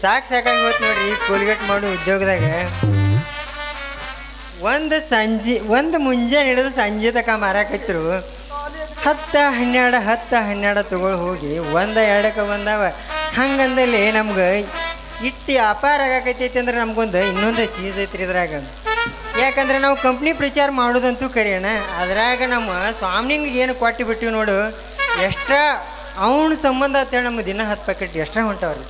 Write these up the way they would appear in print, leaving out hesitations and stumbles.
ಸಾಕಾಗಿ ಹೋಯ್ತು ನೋಡ್ರಿ ಕೋಲ್ಗೇಟ್ ಮಾಡೋ ಉದ್ಯೋಗದಾಗ ಒಂದು ಮುಂಜಾನೆ ಹಿಡಿದು ಸಂಜೆ ತಕ ಮಾರಾಕತ್ರು 10-12 ತಗೊಳ್ ಹೋಗಿ 1-2 ಬಂದಾವ. ಹಂಗಂದಲ್ಲಿ ನಮ್ಗೆ ಇಟ್ಟು ವ್ಯಾಪಾರ ಆಗಾಕೈತಿ ಅಂದ್ರೆ ನಮ್ಗೊಂದು ಇನ್ನೊಂದು ಚೀಸ್ ಐತ್ರಿ ಇದ್ರಾಗ. ಯಾಕಂದ್ರೆ ನಾವು ಕಂಪ್ನಿ ಪ್ರಚಾರ ಮಾಡೋದಂತೂ ಕರಿಯೋಣ, ಅದ್ರಾಗ ನಮ್ಮ ಸ್ವಾಮಿನಿಂಗ್ ಏನು ಕೊಟ್ಟು ಬಿಟ್ಟಿವಿ ನೋಡು, ಎಕ್ಸ್ಟ್ರಾ ಅವನ ಸಂಬಂಧ ಅಂತೇಳಿ ನಮ್ಮ ದಿನ 10 ಪ್ಯಾಕೆಟ್ ಎಕ್ಸ್ಟ್ರಾ ಹೊಂಟವ್ರಿ.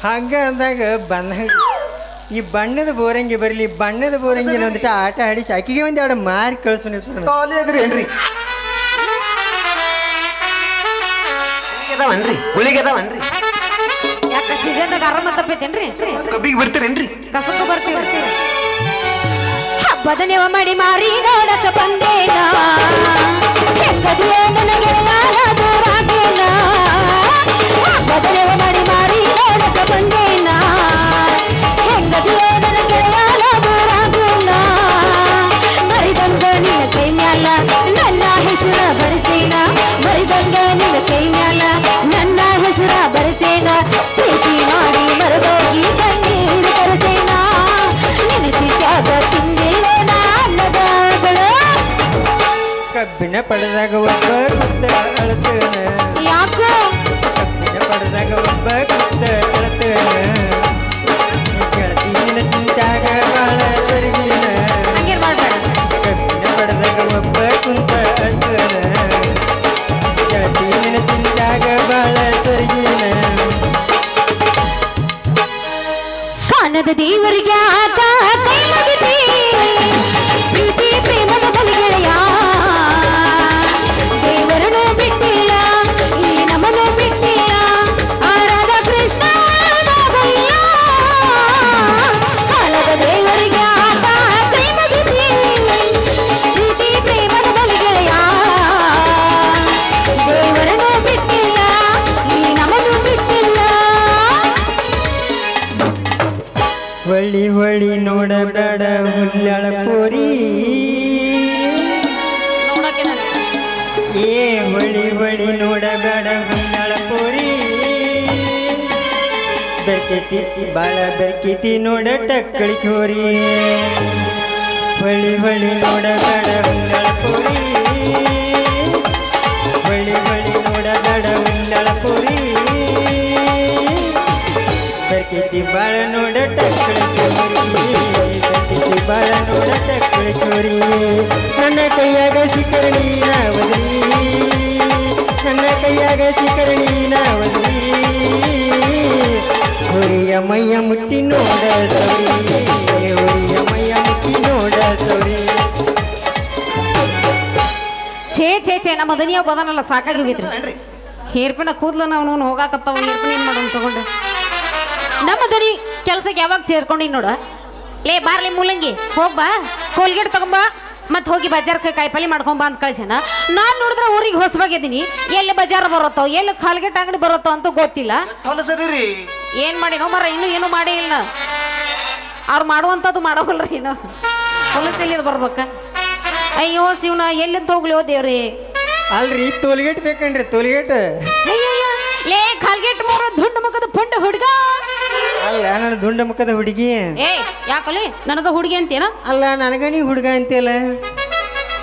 ಹಂಗ ಅಂದಾಗ ಈ ಬಣ್ಣದ ಬೋರಂಗಿ ಬರಲಿ, ಬಣ್ಣದ ಬೋರಂಗಿ ಒಂದಿಟ್ಟು ಆಟ ಆಡಿ ಅಕ್ಕಿಗೆ ಒಂದೆರಡು ಮಾರಿ ಕಳ್ಸೋನಿರ್ತಾರೆ. ಯಾಕೆ ಸೀಸನ್ದಾಗ ಆರಾಮ ತಪ್ಪೈತೇನ್ರಿ? ಕಬ್ಬಿಗೆ ಬರ್ತೀರೇನ್ರಿ? ಕಸಕ್ಕೂ ಬರ್ತೀವಿ. ಹಬ್ಬದ ನೆವ ಮಾಡಿ ಮಾರಿ ನೋಡಕ ಬಂದೇನ, ಹೆಂಗದಿಯೇ ನನಗೆ ದೂರಾಗೇನ. ಹಬ್ಬದ ನೆವ ಮಾಡಿ ಮಾರಿ ನೋಡಕ ಬಂದೇನ, ಹೆಂಗದಿಯೇ ನನಗೆ ದೂರಾಗೇನ. ಮರಿದಂಗ ನಿನ್ನ ಕೈ ಮ್ಯಾಲ ನನ್ನ ಹೆಸರ ಬರೆಸೇನ, ಮರಿದಂಗ ನಿನ್ನ ಕೈ ಮ್ಯಾಲ ನನ್ನ ಹೆಸರ ಬರೆಸೇನ. ಪ್ರೀತಿ ಮಾಡಿ ಮರದೋಗಿ ಕಣ್ಣೀರು ತರಸೇನ, ನಿನ್ನ ಚಿತ್ಯಾಗ ತಿಂದಿಲ್ಲ ಅನ್ನದಾಗಳು. ಕಬ್ಬಿನ ಪಡೆದಾಗ ಒಬ್ಬ ಕುತ್ತ ಅಳತೇನ, ಯಾಕೋ ಕಬ್ಬಿನ ಪಡೆದಾಗ ಒಬ್ಬ ಕುತ್ತ ಅಳತೇನ. ಗೆಳತಿ ನಿನ್ನ ಚಿಂತ್ಯಾಗ ಬಾಳ ಸರಿಗಿನ, ಹಂಗೇನ್ ಮಾಡ್ಬೇಡ. ಕಬ್ಬಿನ ಪಡೆದಾಗ ಒಬ್ಬ ಕುಂತ ಅಳತೇನ. ಗೆಳತಿ ನಿನ್ನ ಚಿಂತ್ಯಾಗ ಬಾಳ ಸರಿಗಿನ. ಕಾಣದ ದೇವರಿಗೆ ಆಗ ಕೈ ಮುಗಿತಿ, ಪ್ರೀತಿ ಪ್ರೇಮದ ಬಲಿಗೆಳೆಯ. ದೇವರನ್ನು ಬಿಟ್ಟಿಲ್ಲ, ಇಲ್ಲಿ ನಮ್ಮನ್ನು ಬಿಟ್ಟಿಲ್ಲ, ಆರಾಧ ಕೃಷ್ಣ ನಾಗಯ್ಯ. ಕಾಣದ ದೇವರಿಗೆ ಆಗ ಕೈ ಮುಗಿತಿ, ಪ್ರೀತಿ ಪ್ರೇಮದ ಬಲಿಗೆಳೆಯ. ದೇವರನ್ನು ಬಿಟ್ಟಿಲ್ಲ, ಇಲ್ಲಿ ನಮ್ಮನ್ನು ಬಿಟ್ಟಿಲ್ಲ. ಹೊಳ್ಳಿ ಹೊಳ್ಳಿ ನೋಡಬೇಡ ಹುಲ್ಯಾಳ ಪೋರಿ, ಏ ಹೊಳ್ಳಿ ಹೊಳ್ಳಿ ನೋಡಬೇಡ ಹುಲ್ಯಾಳ ಪೋರಿ. ಬೆರ್ಕೆತಿ ಬಾಳ ಬೆರ್ಕೆತಿ ನೋಡ ಟಕ್ಕಳಿ ಕೋರಿ. ಹೊಳ್ಳಿ ಹೊಳ್ಳಿ ನೋಡಬೇಡ ಹುಲ್ಯಾಳ ಪೋರಿ, ಹೊಳ್ಳಿ ಹೊಳ್ಳಿ ನೋಡಬೇಡ ಹುಲ್ಯಾಳ ಪೋರಿ. ಬೆರ್ಕೆತಿ ಬಾಳ ನೋಡ ಟಕ್ಕಳಿ ಕೋರಿ, ಬೆರ್ಕೆತಿ ಬಾಳ ನೋಡ ಟಕ್ಕಳಿ ಕೋರಿ. ನನ್ನ ಕೈಯಾಗ ಸಿಕ್ಕರಣಿ ನಾವದ್ರಿ, ನನ್ನ ಕೈಯಾಗ ಸಿಕ್ಕರಣಿ ನಾವದ್ರಿ. ಹೊರಿಯ ಮೈಯ ಮುಟ್ಟಿ ನೋಡ ಸೌರಿ, ಹೊರಿಯ ಮೈಯ ಮುಟ್ಟಿ ನೋಡ ಸೌರಿ. ಛೇ ನಮ್ಮ ದನಿಯ ಬದನಲ್ಲ ಸಾಕಾಗಿ ಹೋಗಿದ್ರಿ. ಹೇರ್ಪಿನ ಕೂದ್ಲು ನಾವು ಹೋಗಾಕತ್ತಾವ, ಹೇರ್ಪಿನ ಏನ್ ಮಾಡೋಣ ತಗೊಂಡು. ನಮ್ಮ ದನಿ ಕೆಲ್ಸಕ್ಕೆ ಯಾವಾಗ ಸೇರ್ಕೊಂಡಿ ನೋಡ. ಲೇ ಬಾರ್ಲಿ ಮೂಲಂಗಿ ಹೋಗ್ಬಾ, ಕೋಲ್ಗೇಟ್ ತಗೊಂಬಾ, ಮತ್ತೆ ಹೋಗಿ ಬಜಾರ್ಗೆ ಕಾಯಿಪಲ್ಲೆ ಮಾಡ್ಕೊಂಬ ಅಂತ ಕಳ್ಸೇನ. ನಾನು ನೋಡಿದ್ರೆ ಊರಿಗೆ ಹೊಸವಾಗಿದ್ದೀನಿ, ಎಲ್ಲಿ ಬಜಾರ್ ಬರುತ್ತೋ ಎಲ್ಲಿ ಕಾಲ್ಗೇಟ್ ಅಂಗಡಿ ಬರುತ್ತೋ ಅಂತ ಗೊತ್ತಿಲ್ಲ. ಏನ್ ಮಾಡಿನೋ ಮರ, ಇನ್ನೂ ಏನು ಮಾಡೇ ಇಲ್ಲ. ಅವ್ರು ಮಾಡುವಂಥದ್ದು ಮಾಡೋವಲ್ರಿ, ಇನ್ನು ಹೊಲಸಲ್ಲಿ ಬರ್ಬೇಕ. ಅಯ್ಯೋ ಶಿವನ ಎಲ್ಲಿಂದ ಹೋಗ್ಲಿ ಓ ದೇವ್ರಿ. ಅಲ್ರಿ ತೋಲ್ಗೇಟ್ ಬೇಕನ್ರಿ, ತೋಲ್ಗೇಟ್. ಲೇ ಕಾಲ್ಗೇಟ್ ಮಾರೋ ದುಂಡ ಮುಖದ ಪುಂಡ ಹುಡುಗ. ಅಲ್ಲ ನನ್ನ ದುಂಡ ಮುಖದ ಹುಡುಗಿ. ಏ ಯಾಕಲಿ ನನಗ ಹುಡುಗಿ ಅಂತೇನ? ಅಲ್ಲ ನನಗ ನೀ ಹುಡುಗ ಅಂತೀಯಲ್ಲ,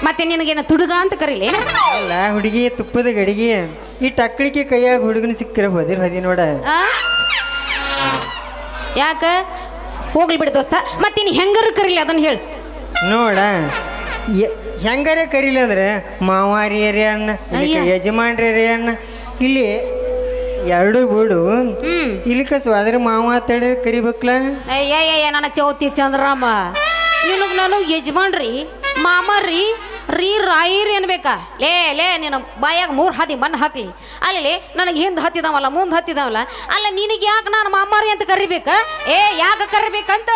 ಮತ್ತೆ ನಿನಗೇನ ತುಡುಗ ಅಂತ ಕರೀಲಿ? ಅಲ್ಲ ಹುಡುಗಿ ತುಪ್ಪದ ಗಡಿಗೆ. ಈ ಟಕ್ಕಳಿಕೆ ಕೈಯಾಗ ಹುಡುಗನ ಸಿಕ್ಕಿರ ಹೋದಿ ನೋಡ. ಯಾಕ ಹೋಗ್ಲಿ ಬಿಡ ದೋಸ್ತ, ಮತ್ತಿನ್ ಹೆಂಗಾರ ಕರೀಲಿ ಅದನ್ನ ಹೇಳಿ ನೋಡ. ಹೆಂಗಾರೆ ಕರೀಲಿ ಅಂದ್ರೆ ಮಾವಾರಿಯರೇ ಅಣ್ಣ, ಯಜಮಾನ್ರಿ ಅಣ್ಣ. ಇಲ್ಲಿ ಎರಡು ಬಿಡು, ಇಲ್ಲಿ ಕಸ್ವಾದ್ರೆ ಮಾವ ತಡೆ ಕರಿಬೇಕಲ್ಲ. ಅಯ್ಯ ನನ್ನ ಚೌತಿ ಚಂದ್ರಮ್ಮ, ನಿನಗ್ ನಾನು ಯಜಮಾನ್ರಿ ಮಾಮಾರಿ ರೀ ರಾಯಿರಿ ಅನ್ಬೇಕಾ ಲೇ ಲೇ ನೀನು ಬಾಯಾಗ 3 ಹಾದಿ ಮಣ್ಣು ಹಾಕ್ಲಿ ಅಲ್ಲಿ ನನಗೆ ಹಿಂದೆ ಹತ್ತಿದಾವಲ್ಲ ಮುಂದೆ ಹತ್ತಿದಾವಲ್ಲ ಅಲ್ಲ ನಿನಗೆ ಯಾಕೆ ನಾನು ಮಾಮಾರಿ ಅಂತ ಕರಿಬೇಕ ಯಾಕೆ ಕರಿಬೇಕಂತ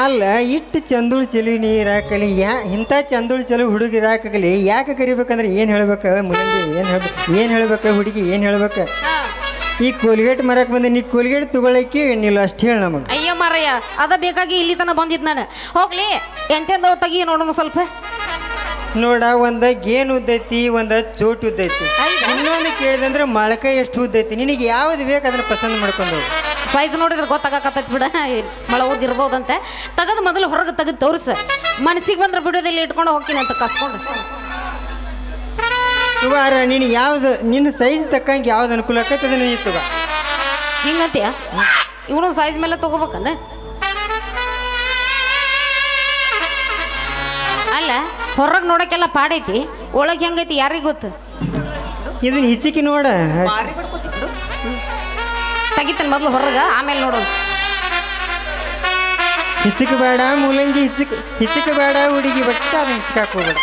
ಅಲ್ಲ ಇಟ್ಟು ಚಂದುಳು ಚೆಲು ನೀರು ಹಾಕಲಿ ಇಂಥ ಚಂದುಳು ಚೆಲು ಹುಡುಗಿ ಹಾಕಲಿ ಯಾಕೆ ಕರಿಬೇಕಂದ್ರೆ ಏನು ಹೇಳ್ಬೇಕು ಮುಲಂಗಿ ಏನು ಹೇಳ್ಬೇಕು ಹುಡುಗಿ ಏನು ಹೇಳ್ಬೇಕು ಈ ಕೋಲ್ಗೇಟ್ ಮರಕ್ಕೆ ಬಂದೆ ನೀ ಕೋಲ್ಗೇಟ್ ತಗೊಳಕ್ಕೆ ಏನಿಲ್ಲ ಅಷ್ಟು ಹೇಳಿ ನಮಗೆ ಅಯ್ಯೋ ಮಾರಯ್ಯ ಅದ ಬೇಕಾಗಿ ಇಲ್ಲಿ ತನ ಬಂದಿದ್ದು ನಾನು ಹೋಗ್ಲಿ ಎಂತೆಂದವ್ ತೆಗಿ ನೋಡೋಣ ಸ್ವಲ್ಪ ನೋಡ ಒಂದ ಗೇನ್ ಉದ್ದೈತಿ ಒಂದ ಚೋಟ್ ಉದ್ದೈತಿ ಇನ್ನೊಂದು ಕೇಳಿದಂದ್ರೆ ಮೊಳಕಾಯಿ ಎಷ್ಟು ಉದ್ದೈತಿ ನಿನಗೆ ಯಾವ್ದು ಬೇಕು ಅದನ್ನ ಪಸಂದ್ ಮಾಡ್ಕೊಂಡು ಸೈಜ್ ನೋಡಿದ್ರೆ ಗೊತ್ತಾಗತ್ತೈತಿ ಬಿಡ ಮಳ ಓದಿರ್ಬೋದಂತೆ ತೆಗೆದು ಮೊದಲು ಹೊರಗೆ ತೆಗೆದು ತೋರಿಸ ಮನಸ್ಸಿಗೆ ಬಂದ್ರೆ ಬಿಡೋದಿಲ್ಲ ಇಟ್ಕೊಂಡು ಹೋಗ್ತೀನಿ ಅಂತ ಕಸ್ಕೊಂಡು ತುಗಾರ ನೀನು ಯಾವ್ದು ನಿನ್ನ ಸೈಜ್ ತಕ್ಕಂಗೆ ಯಾವ್ದು ಅನುಕೂಲ ಆಕೈತೆ ಅದನ್ನ ನೀನು ತಗೋ ಹಿಂಗಂತೀಯ ಇವನು ಸೈಜ್ ಮೇಲೆ ತಗೋಬೇಕಂದ ಅಲ್ಲ ಹೊರಗೆ ನೋಡಕ್ಕೆಲ್ಲ ಪಾಡೈತಿ ಒಳಗೆ ಹೆಂಗೈತಿ ಯಾರಿಗೆ ಗೊತ್ತು ಇದನ್ನ ಹಿಚ್ಚಿಕಿ ನೋಡ ತೆಗಿತಾನೆ ಮೊದಲು ಹೊರಗೆ ಆಮೇಲೆ ನೋಡೋಣ ಹಿಚ್ಚಿಕ ಬೇಡ ಮೂಲಂಗಿ ಹಿಚ್ಚಿಕ ಬೇಡ ಹುಡುಗಿ ಬಟ್ಟ ಅದನ್ನ ಹಿಚ್ಕಾಕ್ ಹೋಗ್ಬೇಡ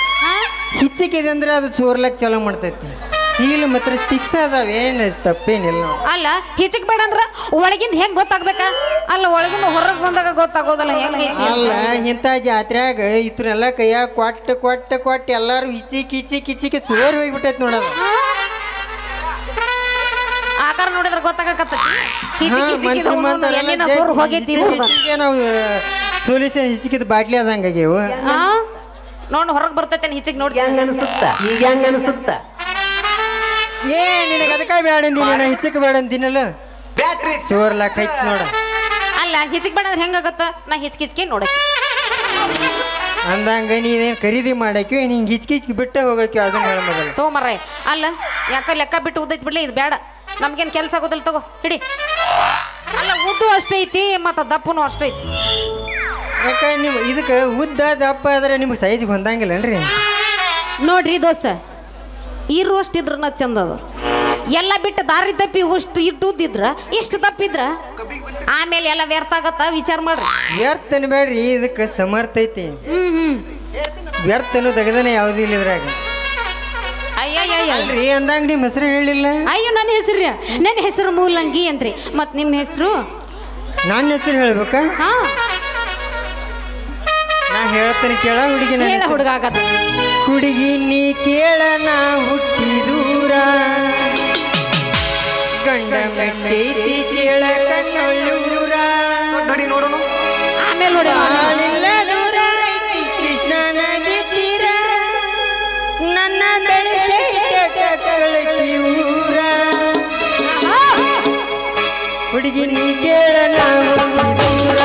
ಹಿಚ್ಚಿಕಿದೆ ಅಂದ್ರೆ ಅದು ಚೋರ್ಲಕ್ ಚಲೋ ಮಾಡ್ತೈತಿ ಸೀಲು ಮಾತ್ರ ಫಿಕ್ಸ್ ಅದಾವ ಏನು ತಪ್ಪೇನಿಲ್ಲ ಅಲ್ಲ ಹಿಚಕ್ ಬೇಡ ಅಂದ್ರ ಒಳಗಿಂದ ಹೆಂಗ್ ಗೊತ್ತಾಗ್ಬೇಕಾ ಅಲ್ಲ ಒಳಗಿಂದ ಹೊರಗೆ ಬಂದಾಗ ಗೊತ್ತಾಗೋದಲ್ಲ ಹೆಂಗೆ ಅಲ್ಲ ಇಂಥ ಜಾತ್ರೆಯಾಗ ಇತ್ರನೆಲ್ಲ ಕೈಯಾಗ ಕೊಟ್ಟು ಎಲ್ಲಾರು ಹಿಚ್ಚಿಕಿ ಸೋರ್ ಹೋಗ್ಬಿಟ್ಟೈತಿ ನೋಡೋದು ಆಕಾರ ನೋಡಿದ್ರೆ ಗೊತ್ತಾಗತ್ತ ನಾವು ಸೋಲಿಸ ಹಿಚ್ಚಿಕಿದ ಬಾಟ್ಲಿ ಅದಂಗಾಗ್ಯವು ನೋಡ್ ಹೊರಗೆ ಬರ್ತೈತೆ ಹಿಚ್ಚಿಗೆ ನೋಡಿ ಹೆಂಗ ಅನಿಸುತ್ತ ನಿನಗೆ ಅದಕ್ಕೆ ಬೇಡ ಅಂದಿನ ಹಿಚ್ಚಕ್ಕೆ ಬೇಡ ಅಂದಿನಲ್ಲ ಸೋರ್ಲಾಕ್ ಐತಿ ನೋಡ ಅಲ್ಲ ಹಿಚ್ಚಿಗೆ ಬೇಡ ಅಂದ್ರೆ ಹೆಂಗಾಗತ್ತ ನಾ ಹಿಚ್ಕಿಚ್ಕೆ ನೋಡಕ್ಕೆ ಅಂದಂಗ ನೀನೇನು ಖರೀದಿ ಮಾಡಕ್ಕೆ ಹಿಂಗೆ ಹಿಚ್ಕಿಚ್ಕಿ ಬಿಟ್ಟೆ ಹೋಗಕ್ಕೆ ಅದನ್ನ ಹೇಳ ಮೊದಲು ತಗೊಂಬರ್ರೆ ಅಲ್ಲ ಯಾಕ ಲೆಕ್ಕ ಬಿಟ್ಟು ಉದ್ದೈತಿ ಬಿಡ್ಲಿ ಇದು ಬೇಡ ನಮ್ಗೇನು ಕೆಲಸ ಆಗೋದಿಲ್ಲ ತಗೋ ಹಿಡಿ ಅಲ್ಲ ಉದ್ದು ಅಷ್ಟೈತಿ ಮತ್ತು ದಪ್ಪನು ಅಷ್ಟೈತಿ ಯಾಕೆ ನೀವು ಇದಕ್ಕೆ ಉದ್ದ ದಪ್ಪ ಆದ್ರೆ ನಿಮ್ಗೆ ಸೈಜ್ಗೆ ಹೊಂದಂಗಿಲ್ಲನ್ರಿ ನೋಡ್ರಿ ದೋಸ್ತ ಇರುವಷ್ಟಿದ್ರ ಚಂದ ಅದು ಎಲ್ಲ ಬಿಟ್ಟು ದಾರಿ ತಪ್ಪಿ ಅಷ್ಟು ಇಟ್ಟು ಉದ್ದಿದ್ರ ಇಷ್ಟು ತಪ್ಪಿದ್ರ ಆಮೇಲೆ ಎಲ್ಲ ವ್ಯರ್ಥ ಆಗತ್ತ ವಿಚಾರ ಮಾಡ್ರಿ ವ್ಯರ್ಥ ಅನ್ಬೇಡ್ರಿ ಇದಕ್ಕೆ ಸಮರ್ಥ ಐತಿ ವ್ಯರ್ಥನು ತೆಗೆದನೆ ಯಾವ್ದು ಇಲ್ಲ ಇದ್ರಾಗ ಅಲ್ರಿ ಅಂದಂಗ ನಿಮ್ಮ ಹೆಸರು ಹೇಳಿಲ್ಲ ಅಯ್ಯೋ ನನ್ನ ಹೆಸರು ಮೂಲಂಗಿ ಅಂತ್ರಿ ಮತ್ ನಿಮ್ಮ ಹೆಸರು ನನ್ನ ಹೆಸರು ಹೇಳ್ಬೇಕಾ ನಾ ಹೇಳ್ತೇನೆ ಕೇಳ ಹುಡುಗಿ ಹುಡುಗ ಆಗತ್ತ ಹುಡುಗಿ ನೀ ಕೇಳ ನಾ ಹುಟ್ಟಿ ದೂರ ಗಂಡ ಮೆಟ್ಟೈತಿ ಕೇಳ ಕಣ್ಣೊಳ್ಳೂರ ಆಮೇಲೆ ನೋಡಿ ದೂರ ಐತಿ ಕೃಷ್ಣ ನದಿ ತೀರ ನನ್ನ ಬೆಳೆಸೈತಿ ಊರ ಹುಡುಗಿ ನೀ ಕೇಳ ನಾ ಹುಟ್ಟಿ ದೂರ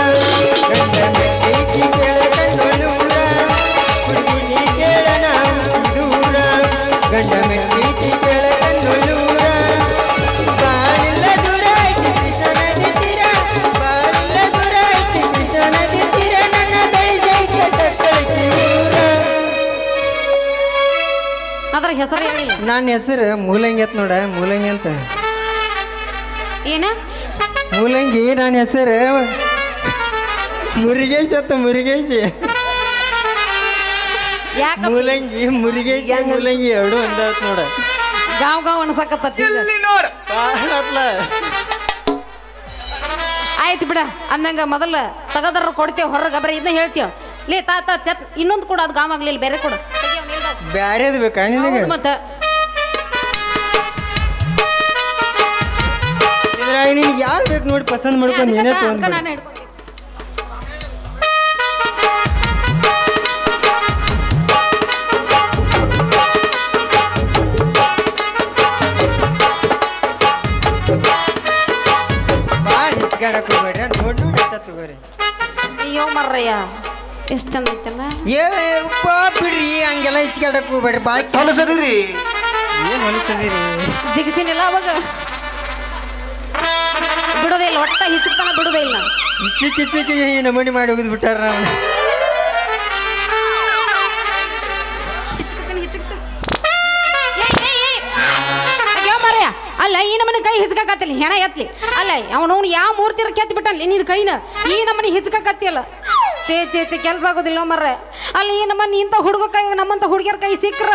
ಗಂಡ ಮೆಟ್ಟೈತಿ ಕೇಳ ಕಣ್ಣೊಳ್ಳೂರ ಹುಡುಗಿ ನೀ ಕೇಳ ನಾ ಹುಟ್ಟಿ ದೂರ ಗಂಡ ಮೆಟ್ಟೈತಿ ಕೇಳ ಕಣ್ಣೊಳ್ಳೂರ ಬಾಳಿಲ್ಲ ದೂರ ಐತಿ ಕೃಷ್ಣ ನದಿ ತೀರ ಬಾಳಿಲ್ಲ ದೂರ ಐತಿ ಕೃಷ್ಣ ನದಿ ತೀರ ನನ್ನ ಬೆಳೆಸೈತಿ ಟಕ್ಕಳಕಿ ಊರ ಅದ್ರ ಹೆಸರು ಹೇಳಿಲ್ಲ ನನ್ನ ಹೆಸರು ಮೂಲಂಗಿ ಅಂತ ನೋಡ ಮೂಲಂಗಿ ಅಂತ ಏನ ಮೂಲಂಗಿ ನನ್ನ ಹೆಸರು ಮುರುಗೇಶ್ ಅಂತ ಮುರುಗೇಶ್ ಮೂಲಂಗಿ ಮುರುಗೇಶ್ ಮೂಲಂಗಿ ಎರಡು ಒಂದಾತ್ ನೋಡ ಗಾವ್ ಅನ್ಸಕತ್ತ ಆಯ್ತು ಬಿಡ ಅಂದಂಗ ಮೊದಲ ತಗದ್ರ ಕೊಡ್ತೇವ ಹೊರಗೆ ಬರೀ ಇದನ್ನ ಹೇಳ್ತೇವ ಲೇ ತಾತ ಚತ್ ಇನ್ನೊಂದು ಕೂಡ ಅದು ಗಾಮ್ ಆಗ್ಲಿಲ್ಲ ಬೇರೆ ಕೂಡ ಬ್ಯಾರೇದು ಬೇಕಾ ನಿನಗೆ ಮತ್ತ ಇದ್ರಾಗ ನಿನ್ಗೆ ಯಾವ್ದು ಬೇಕು ನೋಡಿ ಪಸಂದ್ ಮಾಡ್ಕೊಂಡು ನೀನೇ ತಗೊಂಡ್ ನಾನು ಹಿಡ್ಕೊಂತೀನಿ ತಗೋರಿ ಅಯ್ಯೋ ಮರ್ರಯ್ಯ ಎಷ್ಟು ಚಂದ ಐತಲ್ಲ ಬಿಡ್ರಿ ಹಂಗೆಲ್ಲ ಹಿಚ್ಕಾಡಕ್ ಹೋಗ್ಬೇಡ್ರಿ ಬಾಳ್ ಹೊಲಸದಿರಿ ಏನ್ ಹೊಲಸದಿರಿ ಜಿಗಿಸಿನಿಲ್ಲ ಅವಾಗ ಬಿಡೋದೇ ಇಲ್ಲ ಒಟ್ಟ ಹಿಚ್ಚಕ್ತಾನ ಬಿಡೋದೇ ಇಲ್ಲ ಹಿಚ್ಚಿಕ್ಕಿ ನಮೂನಿ ಮಾಡಿ ಹೋಗಿದ್ ಬಿಟ್ಟಾರ ನಾವು ಅಲ್ಲ ಈ ನಮ್ಮನೆ ಕೈ ಹಿಚ್ಕಾಕತ್ತಿಲ್ಲ ಹೆಣ ಎತ್ಲಿ ಅಲ್ಲ ಅವನು ಯಾವ ಮೂರ್ತಿರ ಕೆತ್ತಿ ಬಿಟ್ಟಲ್ಲಿ ನಿನ್ನ ಕೈನ ಈ ನಮ್ಮನೆ ಹಿಚ್ಕಾಕತ್ತಿಯಲ್ಲ ಚೇ ಚೇ ಚೇ ಕೆಲಸ ಆಗೋದಿಲ್ಲ ಮರ್ರೆ. ಅಲ್ಲಿ ನಮ್ಮನ್ನ ಇಂಥ ಹುಡುಗ ಕೈ ನಮ್ಮಂತ ಹುಡುಗಿಯರ ಕೈ ಸಿಕ್ಕ್ರ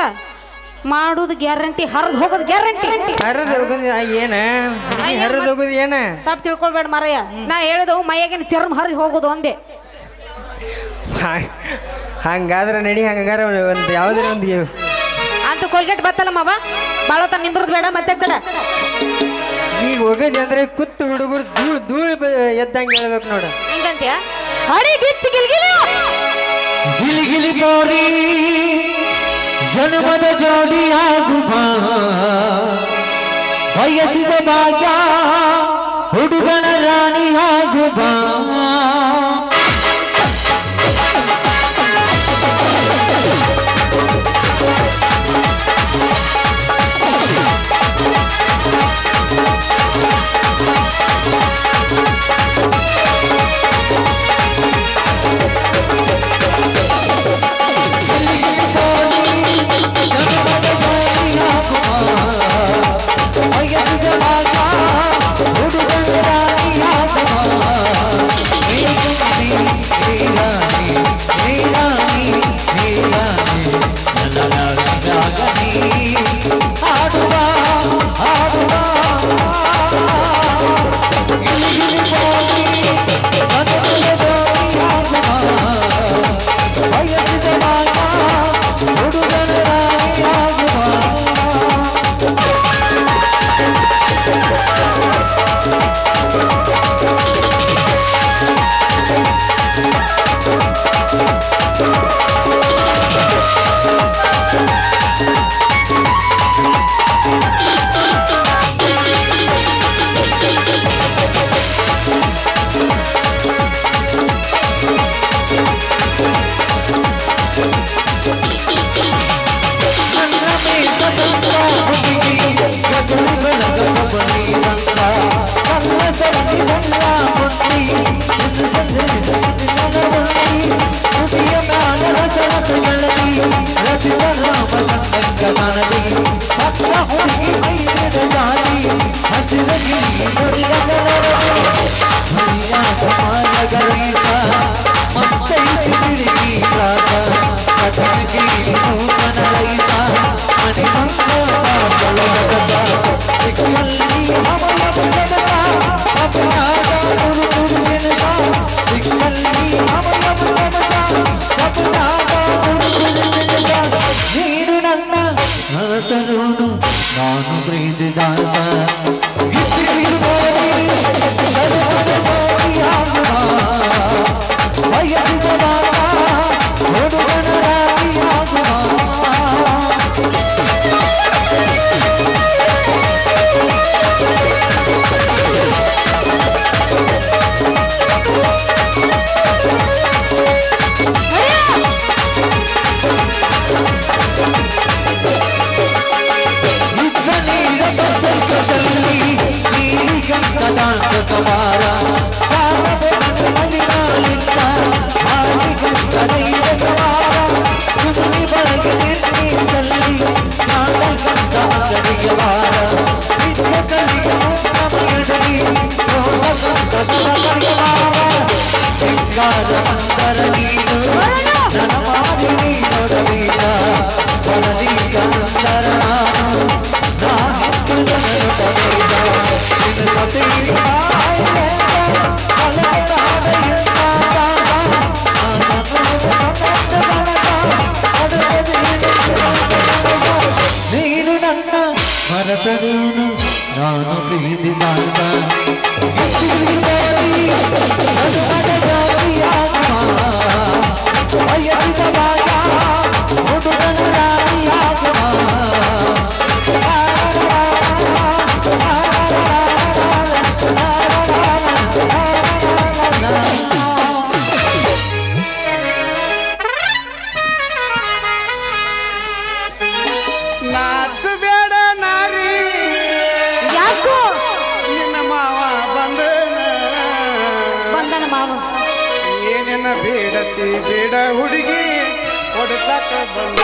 ಮಾಡೋದು ಗ್ಯಾರಂಟಿ, ಹರಿದು ಹೋಗೋದು ಗ್ಯಾರಂಟಿ. ಹರಿದು ಹೋಗೋದು ಏನ? ಹರಿದು ಹೋಗೋದು ಏನ? ತಪ್ಪು ತಿಳ್ಕೊಳ್ಬೇಡ ಮರಯ್ಯ, ನಾ ಹೇಳಿದವು ಮೈಯಾಗಿನ ಚರ್ಮ ಹರಿದು ಹೋಗೋದು ಒಂದೇ. ಹಂಗಾದ್ರೆ ನಡಿ, ಹಂಗಾರ ಒಂದು ಯಾವುದೇ ಒಂದು ಅಂತ ಕೋಲ್ಗೇಟ್ ಬತ್ತಲ್ಲ ಮಾವ, ಭಾಳ ಹೊತ್ತ ನಿಂದ್ರದ್ ಬೇಡ ಮತ್ತೆ ಕಡ. ಈಗ ಹೋಗೋದು ಅಂದ್ರೆ ಕುತ್ತು ಹುಡುಗರು ಧೂಳು ಧೂಳು ಎದ್ದಂಗೆ ಹೇಳ್ಬೇಕು ನೋಡು. ಹೆಂಗಂತ್ಯ? ಅಡಿ ಗಿಚ್ಚಿ ಗಿಲ್ಗಿಲಿ ಗಿಲಿಗಿಲಿ ಗೋರಿ ಜನ್ಮದ ಜೋಡಿಯಾಗುವ ಬಯಸಿದ ಭಾಗ್ಯ ಹುಡುಗನ ರಾಣಿಯಾಗುವ. ನೀನು ನನ್ನ ಮನತನೂನು ನಾನು ಪ್ರೀತಿದಾಸ ನೀನು ನನ್ನ ಮನತನೂನು ನಾನು ಪ್ರೀತಿದಾಸ ನಾಚಬೇಡ ನಾರಿ ಯಾಕೋ ನಿನ್ನ ಮಾವ ಬಂದನ ಮಾವ ಏನೇನ ಬೇಡತಿ ಬೇಡ ಹುಡುಗಿ ಕೊಡ್ಸಕ ಬಂದ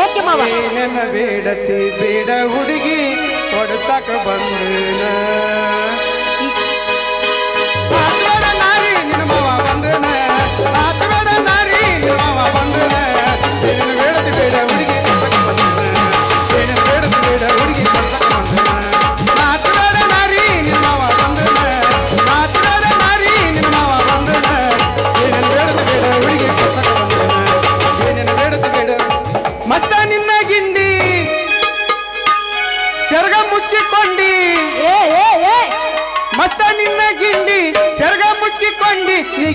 ಓಕೆ ಮಾವ. ಏನೇನ ಬೇಡತಿ ಬೇಡ ಹುಡುಗಿ ಕೊಡ್ಸಕ ಬಂದ ನಾರಿ ನಿನ್ನ ಮಾವ ಬಂದ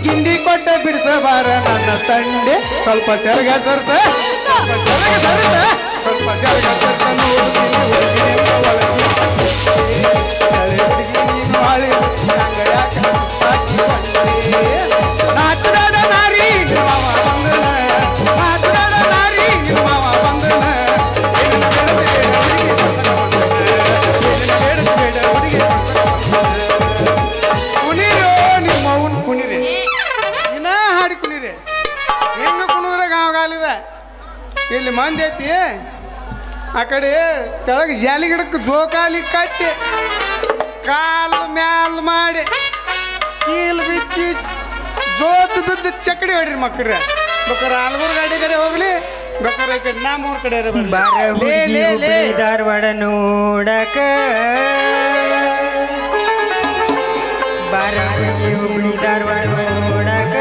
ಗಿಂಡಿ ಕೊಟ್ಟ ಬಿಡಿಸಬಾರ ನನ್ನ ತಂಡೆ ಸ್ವಲ್ಪ ಸೆರಗ ಸರ್ಸ ಸ್ವಲ್ಪ ಸೆರಗ ಸರ್ಸ ಸ್ವಲ್ಪ ಸೆರಗ ಸರ್ಸ ನೋಡ್ತೀನಿ ಒಳಗಿನಿಂದ ಒಳಗೆ. ಎಳೆ ಹುಡುಗಿ ನೀನು ಹಾಳಿ ಹಂಗ ಯಾಕ ಸಾಕಿ ಬಂದೆ? ನಾಚದಾಡ ನಾರಿ ನಿನ್ನ ಮಾವ ಬಂದನ, ನಾಚದಾಡ ನಾರಿ ನಿನ್ನ ಮಾವ ಬಂದನ. ಏನ ಬೇಡ ಹುಡುಗಿ ಹೊಸಗ ಬಂದನ, ಏನ ಬೇಡ ಹುಡುಗಿ ಕುಣಿರೋ ನಿಮ್ಮ ಅವನ್ ಕುಣಿರಿ ಇನ್ನ ಹಾಡಿ ಕುಣಿರಿ. ಹೆಂಗ ಕುಣಿದ್ರೆ ಗಾವಗಾಲಿದ ಇಲ್ಲಿ ಮಂದಿ ಐತಿ ಆ ಕಡೆ ಕೆಳಗೆ ಜಾಲಿ ಗಿಡಕ್ಕೆ ಜೋಕಾಲಿ ಕಟ್ಟಿ ಕಾಲು ಮ್ಯಾಲ್ ಮಾಡಿ ಕೀಲ್ ಬಿಚ್ಚಿ ಜೋತು ಬಿದ್ದು ಚಕಡಿ ಹೊಡ್ರಿ ಮಕ್ಕಳ್ರೆ. ಬೇಕಾರೆ ಆಲ್ಗೂರ್ ಗಾಡಿ ಕಡೆ ಹೋಗ್ಲಿ, ಬೇಕಾರೆ ಈ ಕಡೆ ನಮ್ಮೂರ್ ಕಡೆ ಬಾರ ಹುಡುಗಿ ಹುಬ್ಳಿ ಧಾರವಾಡ ನೋಡಕ, ಬಾರ ಹುಡುಗಿ ಹುಬ್ಳಿ ಧಾರವಾಡ ನೋಡಕ,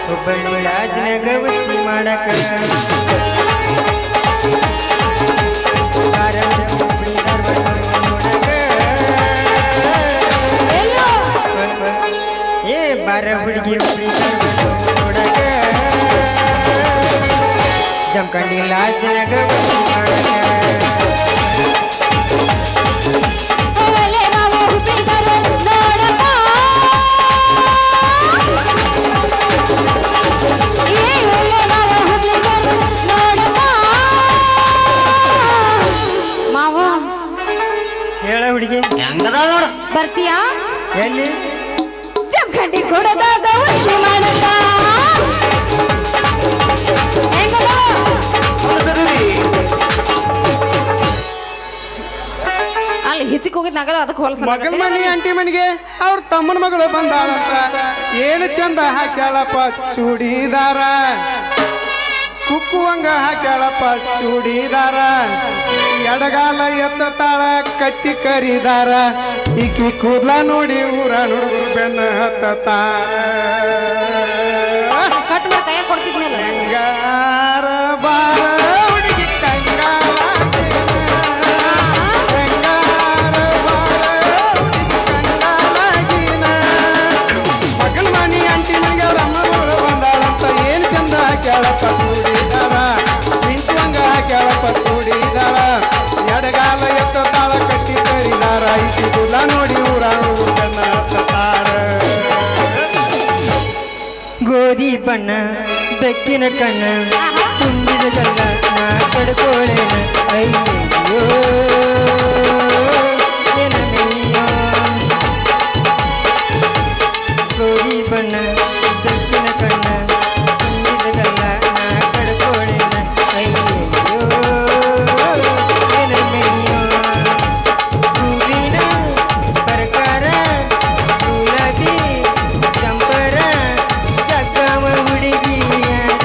ಹುಬ್ಬಳ್ಳಿ ರಾಜನಾಗ ವಸ್ತಿ ಮಾಡಕ. ಬಾರ ಹುಡುಗಿ ಹುಬ್ಳಿ ಧಾರವಾಡ ನೋಡಕ, ಏ ಬಾರ ಹುಡುಗಿ ಹುಬ್ಳಿ ಧಾರವಾಡ ನೋಡಕ, ಜಮಖಂಡಿ ರಾಜನಾಗ ವಸ್ತಿ ಮಾಡಕ. ಹೇಳ ಹುಡುಗಿ ಹೆಂಗದ ನೋಡು ಬರ್ತೀಯಾ? ಎಲ್ಲಿ ಜಮಖಂಡಿ ಕೊಡದಾಗ ವಸ್ತಿ ಮಾಡಕ. ಅಲ್ಲಿ ಹಿಚ್ಚಿಗೆ ಹೋಗಿದ್ ನಗರ ಅದಕ್ಕೆ ಹೋಲ್ಸ ಮಗನ ಮನಿ ಅಂಟಿ ಮನಿಗೆ ಅವ್ರ ತಮ್ಮನ ಮಗಳು ಬಂದಾಳಂತ. ಏನು ಚಂದ ಹಾಕ್ಯಾಳಪ್ಪ ಚೂಡಿದಾರ, ಕುಕ್ಕುವಂಗ ಹಾಕ್ಯಾಳಪ್ಪ ಚೂಡಿದಾರ. ಎಡಗಾಲ ಎತ್ತಾಳ ಕಟ್ಟಿ ಕರಿದಾರ, ಈಕಿ ಕೂದ್ಲ ನೋಡಿ ಊರ ಹುಡುಗರು ಬೆನ್ನ ಹತ್ತಾರ. ಕಟ್ ಮಾಡಿ ಕೈಯಾಗ ಕೊಡ್ತಿದ್ನಲ್ಲ. ಕಂಗಾರ ಬಾರ ಹುಡುಗಿ ಕಂಗಾರ, ಮಗನ ಮನಿ ಅಂಟಿ ಮನಿಗೆ ಅವ್ರ ಅಮ್ಮ ಮಗಳು ಬಂದಾಳಂತ. ಏನು ಚಂದ ಹಾಕ್ಯಾಳಪ್ಪ ಚೂಡಿದಾರ, ಮಿಂಚುವಂಗ ಹಾಕ್ಯಾಳಪ್ಪ ಚೂಡಿದಾರ. ಎಡಗಾಲ ಎತ್ತಾಳ ಕಟ್ಟಿ ಕರಿದಾರ, ಈಕಿ ಕೂದ್ಲ ನೋಡಿ ಊರ ಹುಡುಗರು ಬೆನ್ನ ಹತ್ತಾರ. ಗೋಧಿ ಬಣ್ಣ ಬೆಕ್ಕಿನ ಕಣ್ಣ ತುಂಬಿದ ಗಲ್ಲ ನಾ ಕಡ್ಕೋಳೇನ. ಅಯ್ಯೋ ಏನ ಮೇಯ್ಯೋ, ಗೋಧಿ ಬಣ್ಣ ಬೆಕ್ಕಿನ ಕಣ್ಣ ತುಂಬಿದ ಗಲ್ಲ ನಾ ಕಡ್ಕೋಳೇನ. ಅಯ್ಯೋ ಏನ ಮೇಯ್ಯೋ, ಹೂವಿನ ಪ್ರಕಾರ ಗುಲಾಬಿ ಚಂಪರ ಜಗ್ಗಮ ಹುಡುಗಿಯಾರ,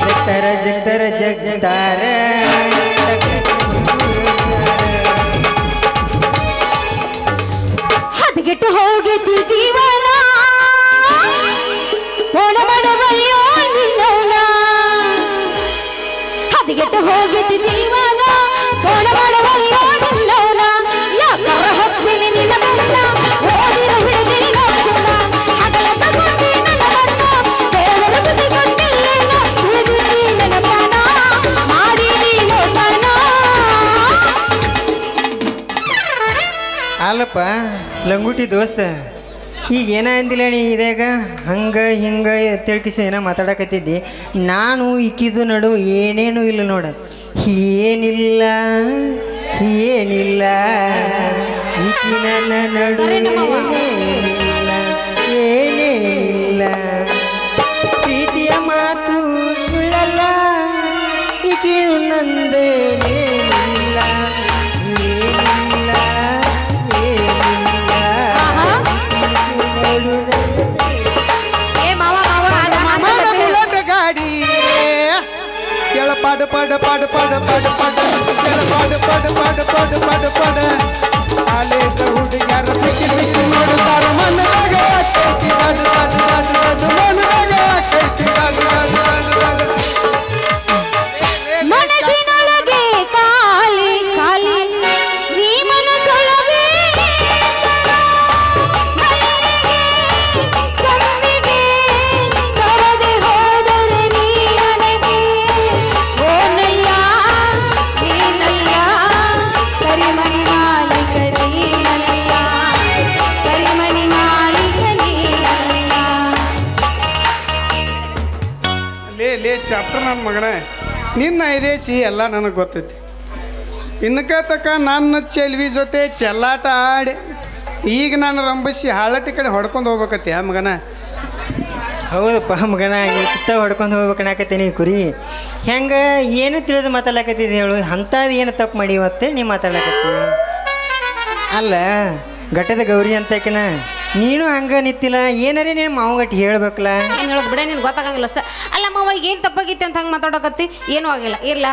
ಜಗ್ತರ ಜಗ್ತರ ಜಗ್ತಾರ. ಹದಗೆಟ್ಟು ಹೋಗಿದ್ದಿ ಜೀವನ, ಓಡ ಮಾಡಬಯ್ಯೋ ನಿನ್ನವನ. ಹದಗೆಟ್ಟು ಹೋಗಿದ್ದಿ ಜೀವನ, ಓಡ ಮಾಡಬಯ್ಯೋ ನಿನ್ನವನ. ಯಾಕರ ಹೊಪ್ಪಿನಿ ನಿನ್ನ ಬಣ್ಣ, ಓದಿರ ಹಿಡಿದಿ ನೋಚುನ. ಹಗಲ ತಗೊಂಡಿ ನನ್ನ ಬಣ್ಣ, ಬೇಡರ ಬದಿಗೊಂಡಿಲ್ಲೇನ, ಉಳಿದಿದ್ದಿ ನನ್ನ ಪ್ರಾಣ, ಮಾಡಿ ನೀನು ಸನ. ಅಲ್ಲಪ್ಪ ಲಂಗುಟಿ ದೋಸ್ತ, ಈಗ ಏನ ಅಂದಿಲ್ಲ ನೀ ಇದಾಗ ಹಂಗೆ ಹಿಂಗೆ ತಿಳ್ಕಿಸಿ ಏನೋ ಮಾತಾಡಕತ್ತಿದ್ದಿ. ನಾನು ಇಕ್ಕಿದು ನಡು ಏನೇನೂ ಇಲ್ಲ ನೋಡ, ಏನಿಲ್ಲ ಏನಿಲ್ಲ ಈಕಿ ನನ್ನ ನಡು ಏನೇನಿಲ್ಲ ಏನೇನಿಲ್ಲ. ಪ್ರೀತಿಯ ಮಾತು ಸುಳ್ಳಲ್ಲ, ಈಕಿ ನಂದೇನಿಲ್ಲ ಏನಿಲ್ಲ ಏನಿಲ್ಲ. ಏ ಮಾವ ಮಾವ ಅದ ಮನ ಬುಲೆಟ್ ಗಾಡಿ ಕೆಳ ಪಡ ಪಡ ಪಡ ಪಡ ಪಡ ಪಡ ಕೆಳ ಪಡ ಪಡ ಪಡ ಪಡ ಪಡ ಪಡ. ಕಾಲೇಜ ಹುಡುಗ್ಯಾರ ಬಿಕ್ಕಿ ಬಿಕ್ಕಿ ನೋಡುತ್ತಾರ ಮನದಾಗ ಕೈತಿ ಬಡ ಬಡ ಬಡ ಬಡ ಮನದಾಗ ಕೈತಿ ಬಡ ಬಡ ಬಡ ಬಡ. ಮನಸ್ಸಿನೊಳಗೆ ಖಾಲಿ ಖಾಲಿ, ನೀ ಮನಸ್ಸೊಳಗೆ ಚಾಪ್ಟರ್ ನನ್ನ ಮಗನ ನಿನ್ನ ಐದೇಸಿ ಎಲ್ಲ ನನಗೆ ಗೊತ್ತೈತಿ ಇನ್ನಕ ತಕ್ಕ ನನ್ನ ಚೆಲ್ವಿ ಜೊತೆ ಚೆಲ್ಲಾಟ ಆಡಿ ಈಗ ನಾನು ರಂಬಿಸಿ ಹಾಳಟ್ಟಿ ಕಡೆ ಹೊಡ್ಕೊಂಡು ಹೋಗ್ಬೇಕತ್ತಿ ಆ ಮಗನ ಹೌದಪ್ಪ ಮಗನ ಕಿತ್ತ ಹೊಡ್ಕೊಂಡು ಹೋಗ್ಬೇಕನ್ನಾಕತ್ತೀನಿ ಕುರಿ ಹೆಂಗೆ ಏನು ತಿಳಿದು ಮಾತಾಡ್ಲಕತ್ತಿದ್ದೆ ಹೇಳು ಅಂಥದ್ದು ಏನು ತಪ್ಪು ಮಾಡಿ ಇವತ್ತೆ ನೀ ಮಾತಾಡ್ಲಕತ್ತಿ ಅಲ್ಲ ಘಟ್ಟದ ಗೌರಿ ಅಂತಕಿನ ನೀನು ಹಂಗೆ ನಿತ್ತಿಲ್ಲ ಏನಾರೇ ನೀನು ಮಾವಗಟ್ಟಿ ಹೇಳ್ಬೇಕಲ್ಲ ಏನು ಹೇಳೋದು ಬಿಡ ನಿನ್ಗೆ ಗೊತ್ತಾಗಂಗಿಲ್ಲ ಅಷ್ಟೇ ಅಲ್ಲ ಮಾವ ಈಗ ಏನು ತಪ್ಪಾಗಿತ್ತು ಅಂತ ಹಂಗೆ ಮಾತಾಡೋಕತ್ತಿ ಏನೂ ಆಗಿಲ್ಲ ಇರ್ಲ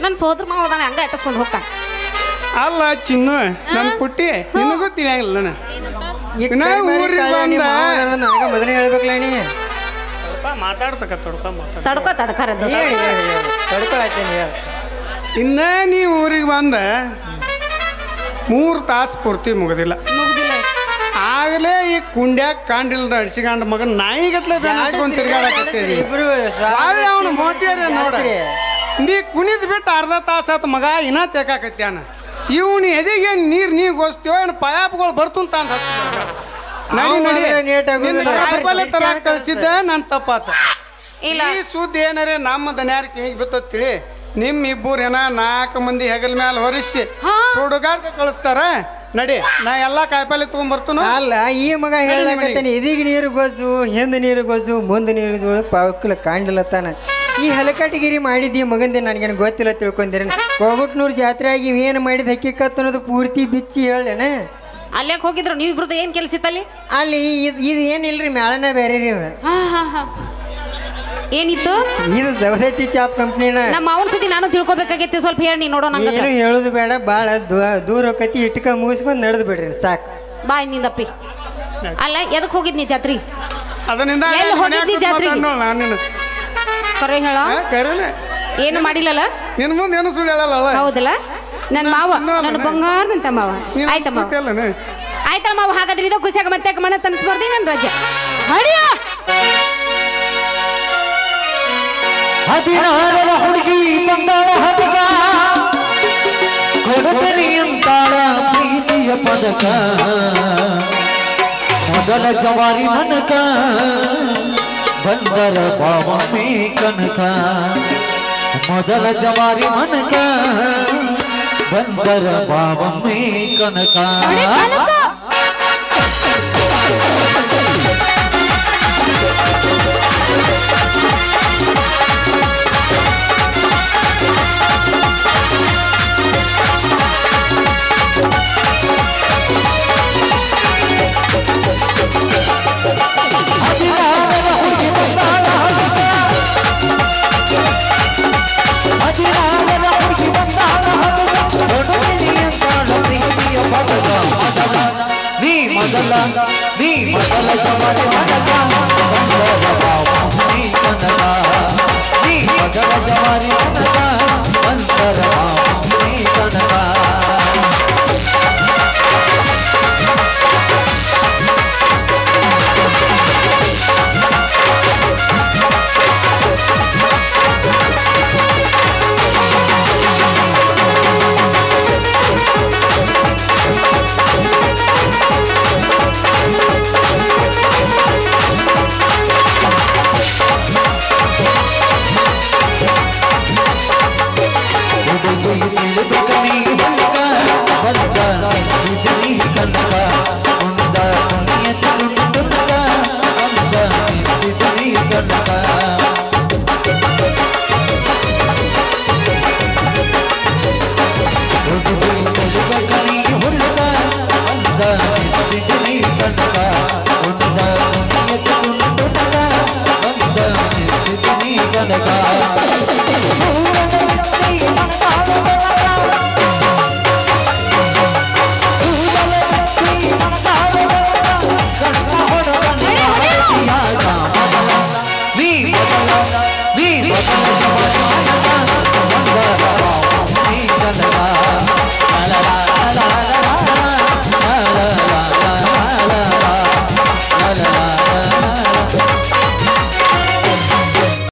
ನನ್ನ ಸೋದ್ರ ಮಾವ ಅದಾನೆ ಹಂಗೆ ಅಟ್ಟಿಸ್ಕೊಂಡು ಹೋಗ್ತಾನೆ ಅಲ್ಲ ಚಿನ್ನು ನನ್ನ ಪುಟ್ಟಿ ನಿನಗೂ ತಿಳಿಯಾಗಿಲ್ಲ ನಾನು ನನಗೆ ಮೊದಲೇ ಹೇಳ್ಬೇಕಲ್ಲ ನೀ ಮಾತಾಡ್ತಕ್ಕ ತಡ್ಕರದ್ದು ತಡ್ಕೊಳತ್ತೇನೆ ಹೇಳ ಇನ್ನ ನೀ ಊರಿಗೆ ಬಂದ 3 ತಾಸು ಪೂರ್ತಿ ಮುಗಿದಿಲ್ಲ ಮುಗ್ದಿಲ್ಲ ಆಗಲೇ ಈ ಕುಂಡ್ಯಾಗ ಕಾಂಡಿಲ್ದ ಅಡ್ಸಿಕೊಂಡ ಮಗನ ನಾಯಿಗತ್ಲೆ ಬೆನ್ಸ್ಕೊಂಡು ತಿರ್ಗಾಡಕತ್ತೀರಿ ಇಬ್ರು ಅವನು ಮೋಟಿಯರೇ ನೋಡ್ರಿ ನೀ ಕುಣಿದ್ ಬಿಟ್ಟು ಅರ್ಧ ತಾಸು ಆತ ಮಗ ಇನ್ನ ತೆಕಾಕತ್ಯಾನ ಇವನು ಎದಿಗೆ ನೀರು ಗೋಸ್ತೀವೋ ಏನು ಪಯಾಪ್ಗಳು ಬರ್ತಂತ ಅಂತ ಕಾಯಿಪಲ್ಲೆ ತರ ಕಳ್ಸಿದ್ದೆ ನನ್ನ ತಪ್ಪಾತ ಇಲ್ಲ ಈ ಸುದ್ದಿ ಏನಾರೇ ನಮ್ಮ ದನ್ಯಾರ ಕಿವಿಗೆ ಬಿತ್ತತ್ತೀರಿ ನಿಮ್ಮ ಇಬ್ಬರೇನ 4 ಮಂದಿ ಹೆಗಲ ಮ್ಯಾಲ ಹೊರಿಸಿ ಸುಡುಗಾರ್ಗೆ ಕಳಿಸ್ತಾರ ನಡಿ ನಾ ಎಲ್ಲ ಕಾಯಿಪಲ್ಲೆ ತೊಗೊಂಬರ್ತನು ಅಲ್ಲ ಈ ಮಗ ಹೇಳಕತ್ತಾನೆ ಇದೀಗ ನೀರು ಗೊಜ್ಜು ಹಿಂದೆ ನೀರು ಗೊಜ್ಜು ಮುಂದೆ ನೀರು ಗೊಜ್ಜು ಪಾವಕ್ಕಲ ಕಾಂಡಿಲ್ಲತ್ತಾನ ಈ ಹಲಕಟಗಿರಿ ಮಾಡಿದ್ದಿ ಮಗಂದೆ ನನಗೇನು ಗೊತ್ತಿಲ್ಲ ತಿಳ್ಕೊಂಡಿರ ಕೋಗುಟ್ನೂರು ಜಾತ್ರೆ ಆಗಿ ಏನು ಮಾಡಿದ ಹಕ್ಕಿಕತ್ತು ಅನ್ನೋದು ಪೂರ್ತಿ ಬಿಚ್ಚಿ ಹೇಳೇನ ಅಲ್ಲೇ ಹೋಗಿದ್ರು ನೀವು ಇಬ್ರದ್ದು ಏನು ಕೆಲಸ ಇತ್ತಲ್ಲಿ ಅಲ್ಲಿ ಇದು ಏನಿಲ್ರಿ ಮ್ಯಾಳನ ಬೇರೆ ರೀ ಅದು ಏನಿತ್ತು ಇದು ಸವದತ್ತಿ ಚಾಪ್ ಕಂಪ್ನಿನ ನಮ್ಮ ಅವನ ಸುದ್ದಿ ನಾನು ತಿಳ್ಕೊಬೇಕಾಗೈತಿ ಸ್ವಲ್ಪ ಹೇಳಿ ನೋಡೋಣ ಏನು ಹೇಳುದು ಬೇಡ ಭಾಳ ದೂರ ಹೋಗತಿ ಇಟ್ಕ ಮುಗಿಸ್ಕೊಂಡು ನಡೆದು ಬಿಡ್ರಿ ಸಾಕು ಬಾ ನಿಂದಪ್ಪಿ ಅಲ್ಲ ಎದಕ್ಕೆ ಹೋಗಿದ್ನಿ ಜಾತ್ರಿ ಅದರಿಂದ ಎಲ್ಲಿ ಹೋಗಿದ್ದಿ ಜಾತ್ರೆಗೆ ನಾನು ಕರೆ ಹೇಳ ಕರೆನೆ ಏನು ಮಾಡಿಲ್ಲಲ್ಲ ನಿನ್ ಮುಂದೆ ಏನು ಸುಳ್ಳು ಹೇಳಲ್ಲ ಹೌದಲ್ಲ ನನ್ನ ಮಾವ ನನ್ನ ಬಂಗಾರದಂತ ಮಾವ ಆಯ್ತಮ್ಮ ಆಯ್ತಲ್ಲ ಮಾವ ಹಾಗಾದ್ರೆ ಇದು ಖುಷಿಯಾಗ ಮತ್ತೆ ಮನೆ ತನಿಸ್ಬಾರ್ದಿ ನನ್ನ ರಜೆ ಹಡಿಯ 16ರ ಹುಡುಗಿ ಬಂದಾಳ ಹದಕ ಕೊಡುತ್ತನಿ ಅಂತಾಳ ಪ್ರೀತಿಯ ಪದಕ ಮೊದಲ ಜವಾರಿ ನನಕ ಬಂದರ ಬಾವಮ್ಮೆ ಕನಕ ಮೊದಲ ಜವಾರಿ ಮನಕ ಬಂದರ ಬಾವಮ್ಮೆ ಕನಕ ನೀ ಮೊದಲ ಜವಾರಿ ಮನಕ ಬಂದರ ಬಾವಮ್ಮೆ ಕನಕ ನೀ ಮೊದಲ ಜವಾರಿ ಮನಕ ಬಂದರ ಬಾವಮ್ಮೆ ಕನಕ ನೀ